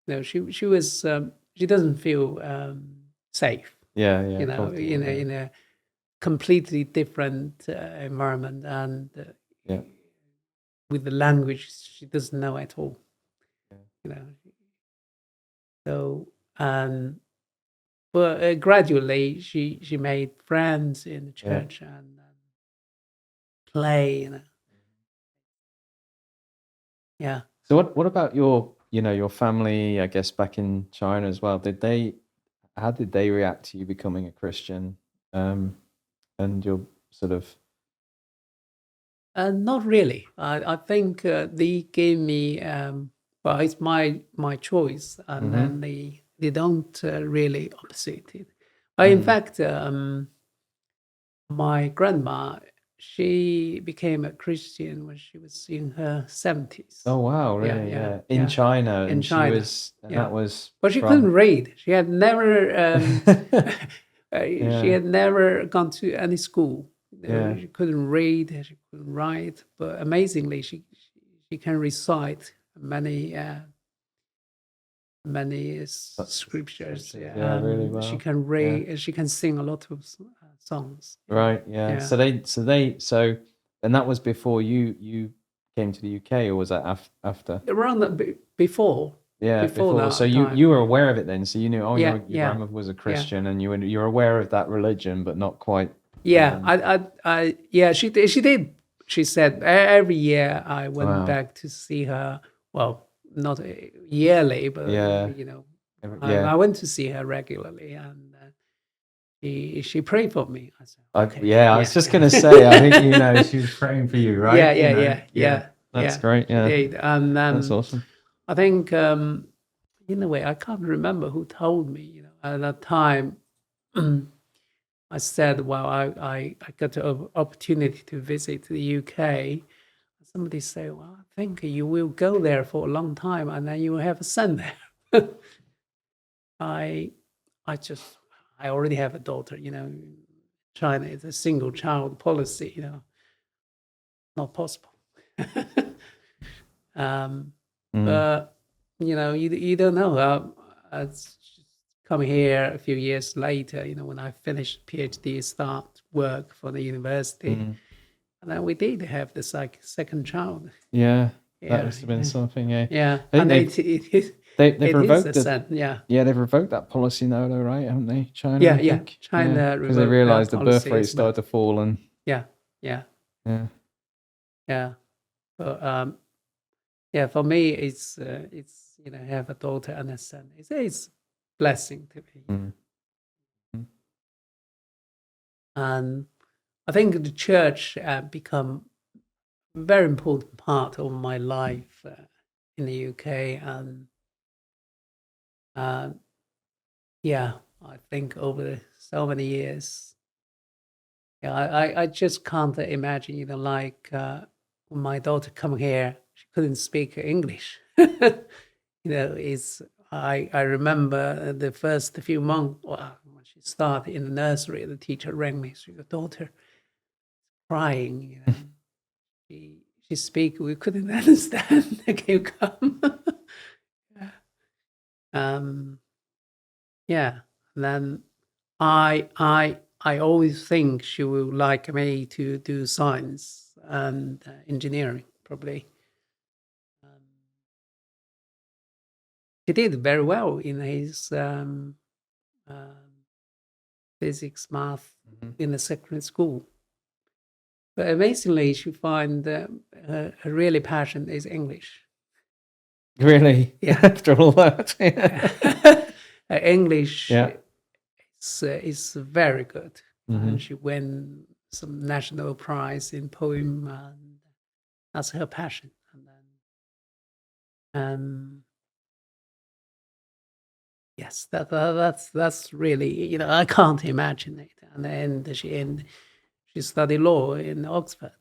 No, she was she doesn't feel safe. Yeah, yeah. In a completely different environment, and Yeah. with the language she doesn't know at all. You know, so but gradually she made friends in the church and play. Yeah. So what about your family, I guess, back in China as well? How did they react to you becoming a Christian? And your sort of Not really. I think they gave me well, it's my choice, and then they don't really opposite it. In fact, my grandma, she became a Christian when she was in her 70s. Oh wow, really? Yeah. In China, In and China. that was But she from couldn't read. She had never she Yeah. had never gone to any school. Yeah. She couldn't read, she couldn't write, but amazingly she can recite many scriptures. Yeah, really well. She can read. She can sing a lot of songs. Right. Yeah. So and that was before you came to the UK, or was that after? Around before. Yeah, before that So time. you were aware of it then. So you knew, your Yeah. grandmother was a Christian, and you're aware of that religion, but not quite. Yeah, she did. She said every year I went Wow. back to see her. Well, not yearly, but Yeah. I went to see her regularly, and she prayed for me. I said, okay. I was just gonna say, I think she was praying for you, right? Yeah. That's great. Yeah, She did. And that's awesome. I think in a way I can't remember who told me. At that time, I said, well, I got the opportunity to visit the UK. Somebody said, well, I think you will go there for a long time and then you will have a son there. I I already have a daughter, China is a single child policy, not possible. um, but, you don't know. It's come here a few years later, when I finished PhD, start work for the university. And then we did have the second child. Yeah, that Yeah, must have been something. Yeah, yeah. I And think they've it is revoked a the son, yeah. yeah they've revoked that policy now, though, right? Haven't they? China, Yeah, I yeah. think. China Because they revoked that realised the birth policy rate as well. started to fall, and Yeah, yeah, yeah, yeah. But yeah, for me, it's have a daughter and a son. It's blessing to me. Mm. And I think the church become a very important part of my life in the UK. And yeah, I think over so many years, yeah, I just can't imagine, like when my daughter come here, she couldn't speak English. It's I remember the first few months when she started in the nursery, the teacher rang me. She, your daughter crying, she speak. We couldn't understand. Can you come? Yeah. Yeah. Then I always think she will like me to do science and engineering, probably. He did very well in his physics, math in the secondary school. But amazingly, she find her really passion is English. really, Yeah. after all that, English yeah. is very good, Mhm. and she won some national prize in poem, and that's her passion. And then, yes, that's really, I can't imagine it. And then she studied law in Oxford.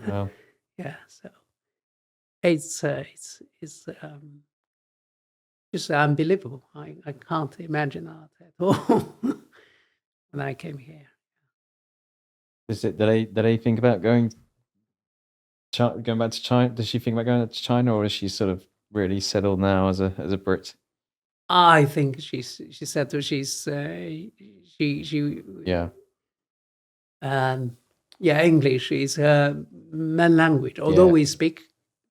Wow. Yeah, so it's just unbelievable. I can't imagine that at all when I came here. Do they think about going back to China? Does she think about going to China, or is she sort of really settled now as a Brit? I think she said that she Yeah. yeah, English is her main language. Although Yeah. we speak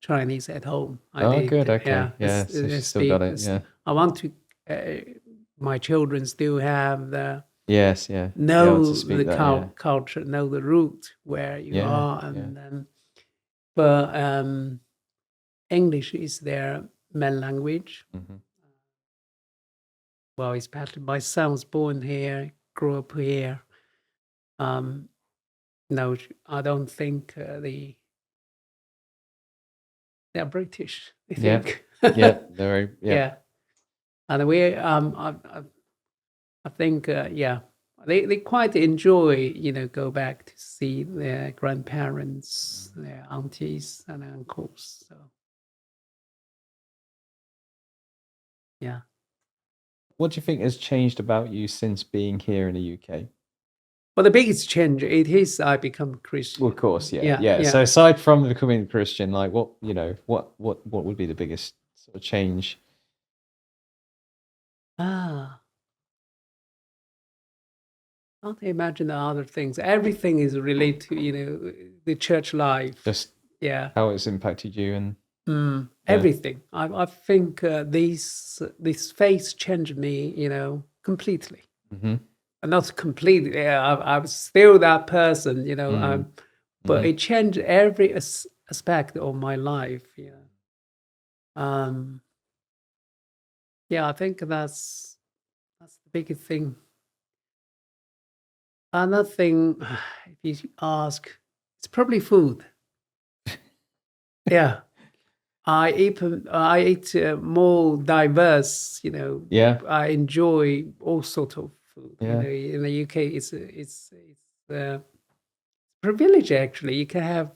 Chinese at home, Good. Okay. Yeah, Yeah. So I she's still got it. Yeah. I want to my children still have Yes. Yeah. Be able know to speak the that. Yeah. culture, know the root where you Yeah. are, and but English is their main language. Mhm. Well, especially my son was born here, grew up here. No, I don't think they're British. I Yeah. think. Yeah. Very. Yeah. Yeah, and we I think yeah, they quite enjoy go back to see their grandparents, their aunties and uncles. So yeah. What do you think has changed about you since being here in the UK? Well, the biggest change it is I become Christian. Well, of course, yeah, Yeah, yeah. yeah. So aside from becoming a Christian, like what would be the biggest sort of change? Ah, I can't imagine the other things. Everything is related to the church life. Just Yeah. how it's impacted you and Everything. I think this faith changed me, completely. Mhm. And not completely. I'm still that person, but Mhm. it changed every aspect of my life. Yeah. Yeah, I think that's the biggest thing. Another thing, if you ask, it's probably food. Yeah. I eat more diverse, Yeah. I enjoy all sorts of food. Yeah. In the UK, it's privilege actually. You can have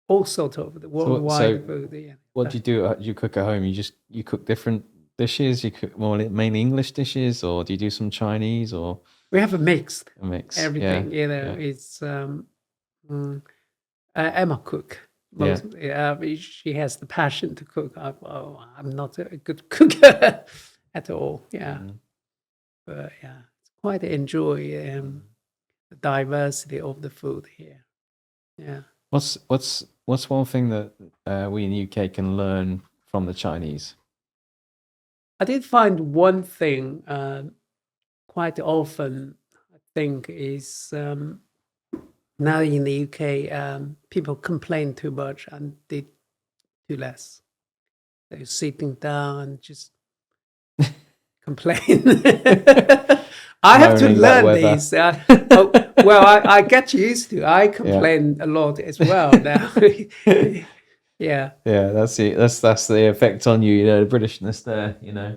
all sorts of the worldwide food. Yeah. What do you do? Do you cook at home? You cook different dishes? You cook more mainly English dishes, or do you do some Chinese or We have a mix. Yeah. Everything, it's Emma cook. She has the passion to cook. I'm not a good cooker at all. Yeah, but yeah, it's quite enjoy the diversity of the food here. Yeah. What's one thing that we in the UK can learn from the Chinese? I did find one thing quite often, I think, is now in the UK, people complain too much and did too less. They're sitting down and just complain. I have to learn these. I get used to. I complain a lot as well now. Yeah. That's it. That's the effect on you. The Britishness there.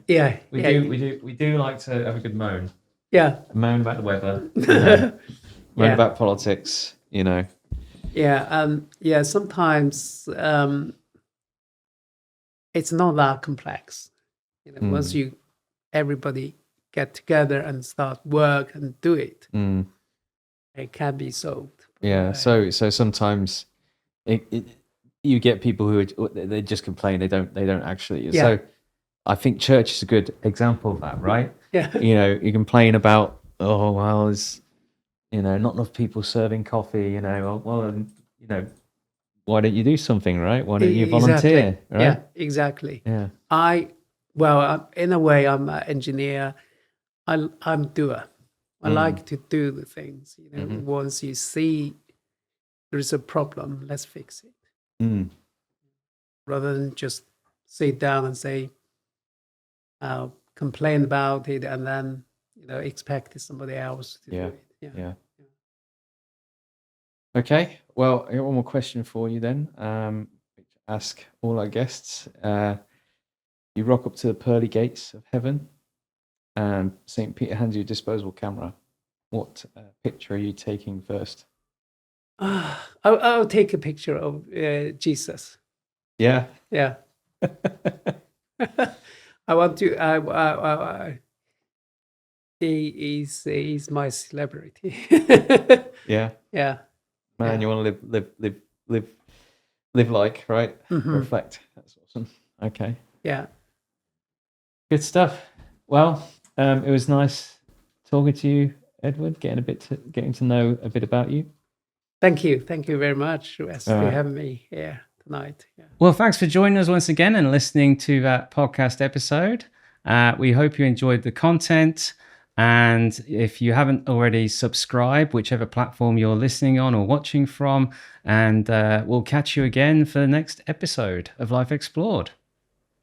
Yeah. We do like to have a good moan. Yeah. Moan about the weather. Moan about politics. Yeah. Yeah. Sometimes it's not that complex. Once everybody get together and start work and do it, it can be solved. Yeah. So sometimes you get people who they just complain. They don't actually. Yeah. So I think church is a good example of that, right? Yeah. You complain about there's not enough people serving coffee. Why don't you do something, right? Why don't you volunteer? Exactly. Right? Yeah, exactly. Yeah. In a way, I'm an engineer. I'm a doer. I like to do the things. Once you see there is a problem, let's fix it. Rather than just sit down and say, complain about it, and then expect somebody else to do it. Yeah. Okay. Well, I got one more question for you then. Which I ask all our guests. You rock up to the pearly gates of heaven, and St. Peter hands you a disposable camera. What picture are you taking first? I'll take a picture of Jesus. Yeah. Yeah. I want to. He's my celebrity. Yeah. Yeah. Man, you want to live like, right? Reflect. That's awesome. Okay. Yeah. Good stuff. Well, it was nice talking to you, Edward. Getting to know a bit about you. Thank you very much, Wes, for having me here tonight. Yeah. Well, thanks for joining us once again and listening to that podcast episode. We hope you enjoyed the content. And if you haven't already, subscribe, whichever platform you're listening on or watching from. And we'll catch you again for the next episode of Life Explored.